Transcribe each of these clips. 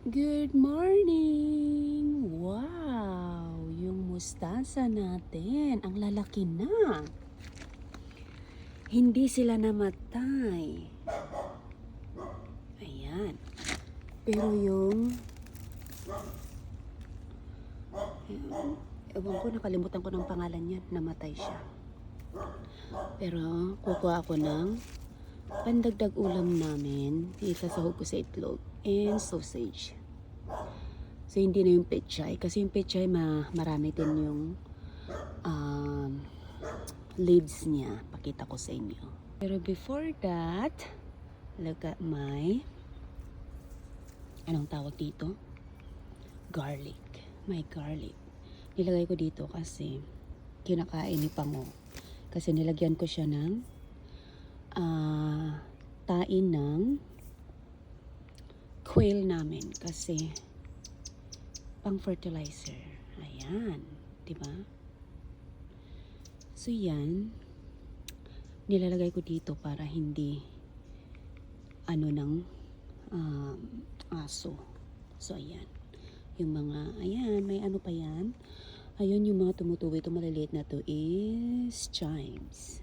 Good morning! Wow! Yung mustasa natin, ang lalaki na. Hindi sila namatay. Ayan. Pero ewan ko, nakalimutan ko ng pangalan niya. Namatay siya. Pero kukuha ako ng pandagdag ulam namin. Isasahog ko sa itlog and sausage. So, hindi na yung pechay. Kasi yung pechay, marami din yung leaves niya. Pakita ko sa inyo. Pero before that, look at my, anong tawag dito? Garlic. My garlic. Nilagay ko dito kasi kinakain ni Pango. Kasi nilagyan ko siya ng tain ng quail namin. Kasi pang fertilizer. Ayan. Diba? So yan. Nilalagay ko dito para hindi ng aso. So ayan. Yung mga, ayan, may ano pa yan. Ayun, yung mga tumutubo, ito maliliit na to is chimes.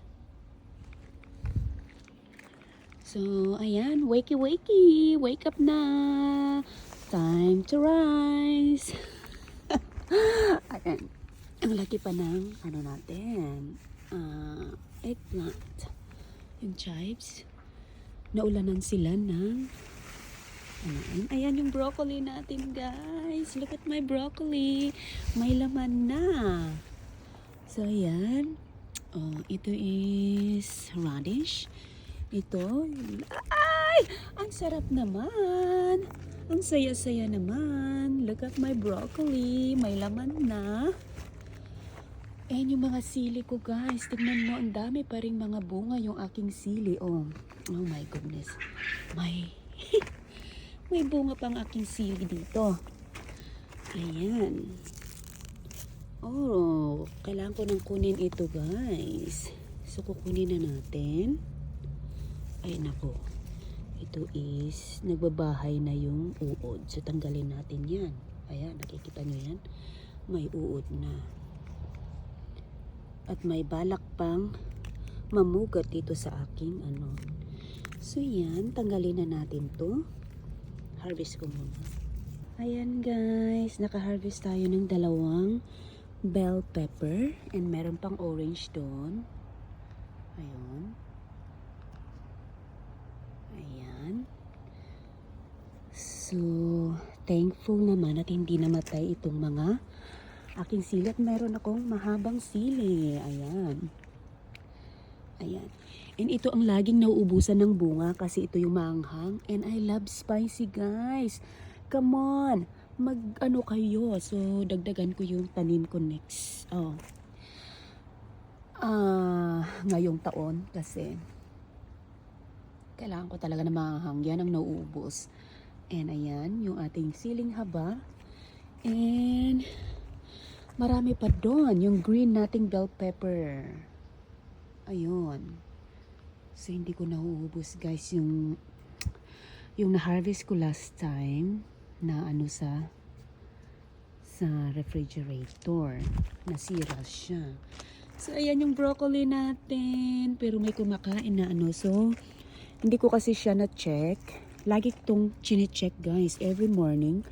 So, ayan, wakey wakey, wake up na. Time to rise. Ayan. Ang laki pa ng, natin, eggplant. Yung chives, naulanan sila ng, ayan yung broccoli natin, guys. Look at my broccoli. May laman na. So, ayan. Oh, ito is radish. Ito, ay! Ang sarap naman. Ang saya-saya naman. Look at my broccoli. May laman na. Ayan yung mga sili ko, guys. Tignan mo, ang dami pa ring mga bunga yung aking sili. Oh my goodness. May bunga pang aking sili dito. Ayan. Oh, kailangan ko nang kunin ito, guys. So, kukunin na natin. Ay, nako. Ito is, nagbabahay na yung uod. So, tanggalin natin yan. Ayan, nakikita nyo yan? May uod na. At may balak pang mamugat dito sa aking So, yan. Tanggalin na natin to. Harvest ko muna. Ayan, guys. Naka-harvest tayo ng 2 bell pepper. And meron pang orange doon. Ayun. Ayan. So, thankful naman at hindi namatay itong mga aking sili. At meron akong mahabang sili. Ayan. Ayan. And ito ang laging nauubusan ng bunga kasi ito yung maanghang. And I love spicy, guys. Come on. Mag-ano kayo. So, dagdagan ko yung tanim ko next. Ngayong taon kasi kailangan ko talaga na maanghang. Yan ang nauubos. And ayan, yung ating siling haba. And marami pa doon. Yung green nating bell pepper. Ayun. So, hindi ko nauubos, guys, yung na-harvest ko last time na sa refrigerator. Nasira siya. So, ayan yung broccoli natin. Pero may kumakain na So, hindi ko kasi siya na-check. Lagi itong chine-check, guys. Every morning,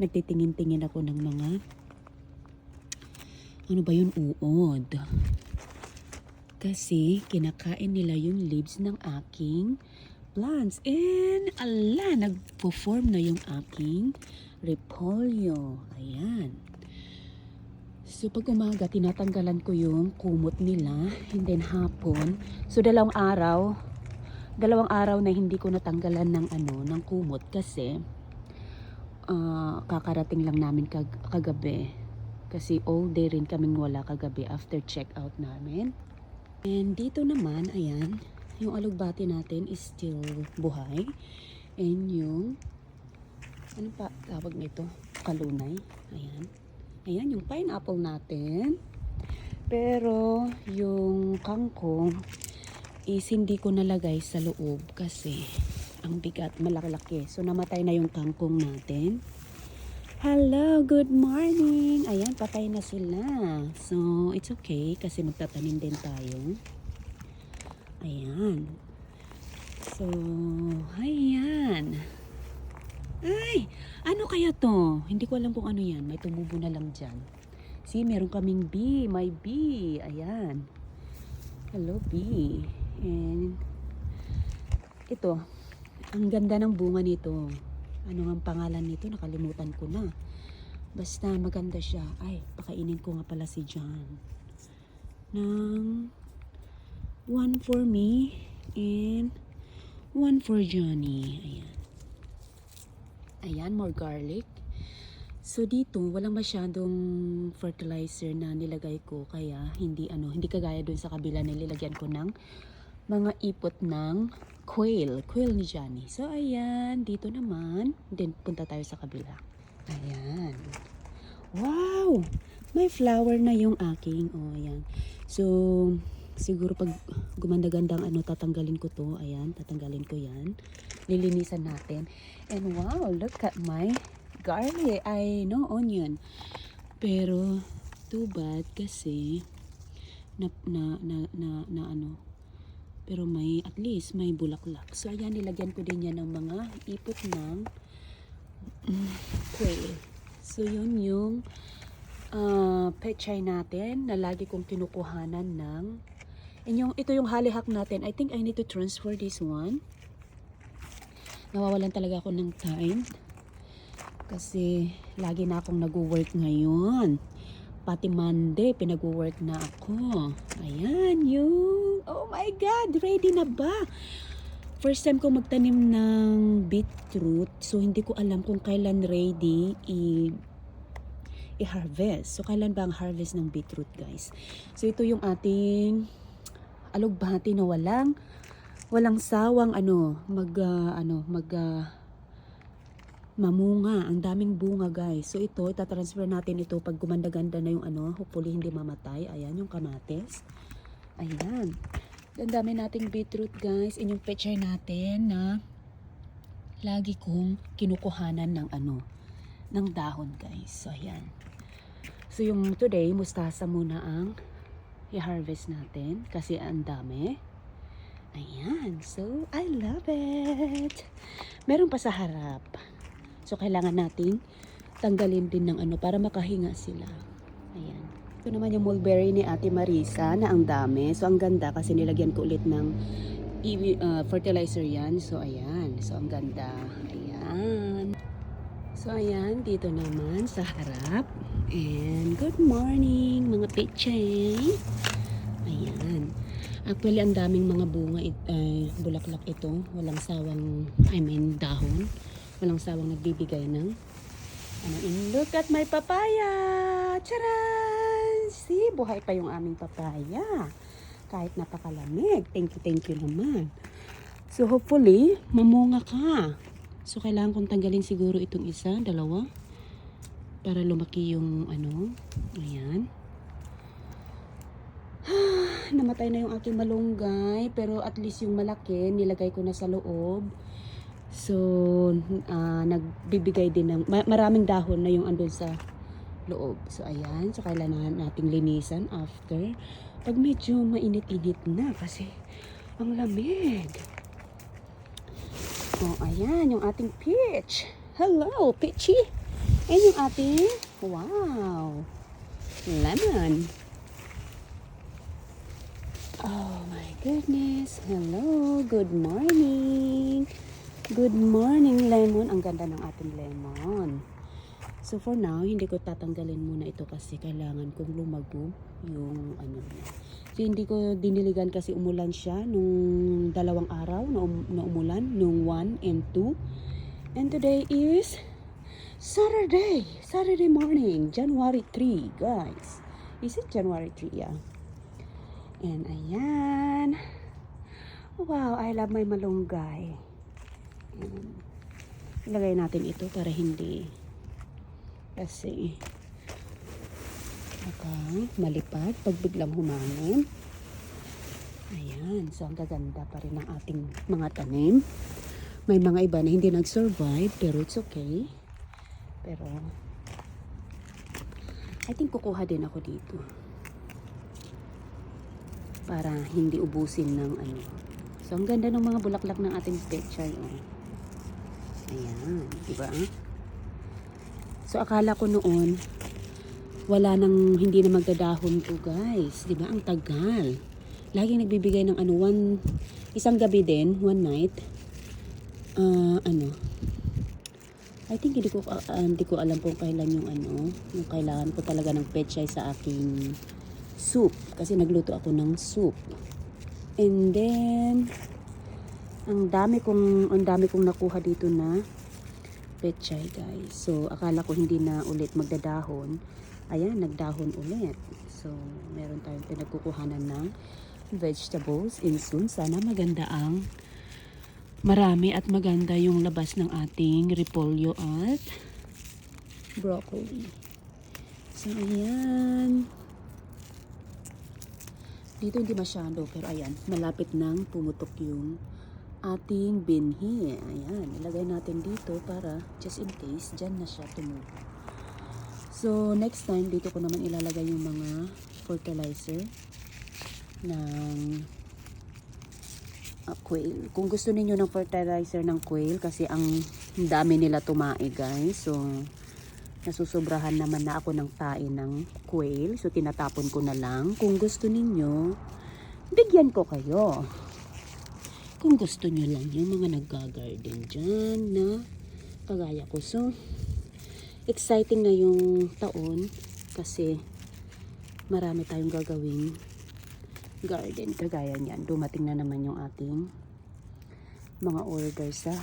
nagtitingin-tingin ako ng mga uod. Kasi kinakain nila yung leaves ng aking plants. And nagpo-form na yung aking repolyo. Ayan. So pag umaga, tinatanggalan ko yung kumot nila. And then hapon. So dalawang araw na hindi ko natanggalan ng kumot. Kasi kakarating lang namin kagabi. Kasi all day rin kaming wala kagabi after check out namin. And dito naman, ayan, yung alugbati natin is still buhay. And yung, ano pa tawag nito? Kalunay. Ayan. Ayan, yung pineapple natin. Pero, yung kangkong is hindi ko nalagay sa loob kasi Ang bigat, malaki-laki. So, namatay na yung kangkong natin. Hello, good morning. Ayan, patay na sila. So, it's okay kasi magtatanim din tayo. Ayan. So, ayan. Ay, ano kaya to? Hindi ko alam kung ano yan. May tumubo na lang dyan. See, meron kaming bee. May bee. Ayan. Hello, bee. And, ito. Ang ganda ng bunga nito. Ano ang pangalan nito? Nakalimutan ko na. Basta maganda siya. Ay, pakainin ko nga pala si John. Ng one for me and one for Johnny. Ayan. Ayan, more garlic. So dito, walang masyadong fertilizer na nilagay ko. Kaya hindi kagaya dun sa kabila nilagyan ko ng mga ipot ng quail ni Johnny. So ayan, dito naman, then punta tayo sa kabila. Ayan. Wow! May flower na yung aking. Oh, ayan. So, siguro pag gumanda-gandang tatanggalin ko to. Ayan, tatanggalin ko yan. Lilinisan natin. And wow, look at my garlic. Onion. Pero, too bad kasi pero at least may bulaklak. So ayan, nilagyan ko din yan ng mga ipot ng quail. So yun yung pechay natin na lagi kong kinukuhanan ng ito yung halihak natin. I think I need to transfer this one. Nawawalan talaga ako ng time kasi lagi na akong nag-work ngayon. Pati Monday, pinag-work na ako. Ayan, oh my God, ready na ba? First time ko magtanim ng beetroot. So, hindi ko alam kung kailan ready i-harvest. So, kailan ba ang harvest ng beetroot, guys? So, ito yung ating alugbati na walang sawang mamunga. Ang daming bunga, guys. So ito, itatransfer natin ito pag gumanda-ganda na yung hopefully hindi mamatay. Ayan, yung kamatis. Ayan. Ang dami nating beetroot, guys. Yung pechay natin na lagi kong kinukuhanan ng dahon, guys. So, ayan. So, yung today, mustasa muna ang i-harvest natin kasi ang dami. Ayan. So, I love it. Meron pa sa harap. So, kailangan nating tanggalin din ng para makahinga sila. Ayan. Ito naman yung mulberry ni Ate Marisa na ang dami. So, ang ganda kasi nilagyan ko ulit ng fertilizer yan. So, ayan. So, ang ganda. Ayan. So, ayan. Dito naman sa harap. And good morning, mga pechay. Ayan. Actually, ang daming mga bunga, bulaklak ito. Walang sawang, dahon. Walang sawang nagbibigay ng and look at my papaya! Charan! See, buhay pa yung aming papaya. Kahit napakalamig. Thank you naman. So, hopefully, mamunga ka. So, kailangan kong tanggalin siguro itong isa, dalawa. Para lumaki yung Ayan. Namatay na yung aking malunggay. Pero at least yung malaki, nilagay ko na sa loob. So, nagbibigay din ng maraming dahon na yung andun sa loob. So, ayan. So, kailangan nating linisan after. Pag medyo mainit-init na kasi ang lamig. Oh, ayan. Yung ating peach. Hello, peachy. And yung ating, wow, lemon. Oh, my goodness. Hello, good morning. Good morning, lemon. Ang ganda ng ating lemon. So, for now, hindi ko tatanggalin muna ito kasi kailangan kong lumago yung So, hindi ko diniligan kasi umulan siya nung 2 araw na umulan, nung 1 and 2. And today is Saturday morning, January 3, guys. Is it January 3? Yeah. And ayan. Wow, I love my malunggay. Ilagay natin ito para hindi kasi malipad pag biglang humangin. Ayan, so ang gaganda pa rin ng ating mga tanim. May mga iba na hindi nag-survive, pero it's okay. Pero, I think kukuha din ako dito. Para hindi ubusin ng ano. So, ang ganda ng mga bulaklak ng ating pechay. Oh. Ayan, diba? So, akala ko noon, wala nang, hindi na magdadahon to guys. Diba? Ang tagal. Laging nagbibigay ng ano, isang gabi din, one night. I think hindi ko alam kung kailan yung ano, yung kailangan ko talaga ng pechay sa aking soup. Kasi nagluto ako ng soup. And then, ang dami kong nakuha dito na pechay guys. So, akala ko hindi na ulit magdadahon. Ayan, nagdahon ulit. So, meron tayong pinagkukuhanan ng vegetables. And soon, sana maganda ang marami at maganda yung labas ng ating repolyo at broccoli. So, ayan. Dito hindi masyado, pero ayan, malapit nang pumutok yung ating binhi. Ayan, ilagay natin dito para just in case, dyan na siya tumubo. So, next time, dito ko naman ilalagay yung mga fertilizer ng quail. Kung gusto niyo ng fertilizer ng quail, kasi ang dami nila tumae guys. So, nasusobrahan naman na ako ng tae ng quail. So, tinatapon ko na lang. Kung gusto niyo, bigyan ko kayo. Kung gusto niyo lang yung mga nagga-garden dyan na kagaya ko. So, exciting na yung taon kasi marami tayong gagawin garden kagaya niyan. Dumating na naman yung ating mga orders sa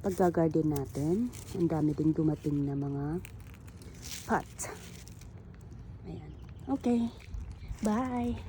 paggagarden natin. Ang dami ding dumating na mga pot. Ayan. Okay. Bye!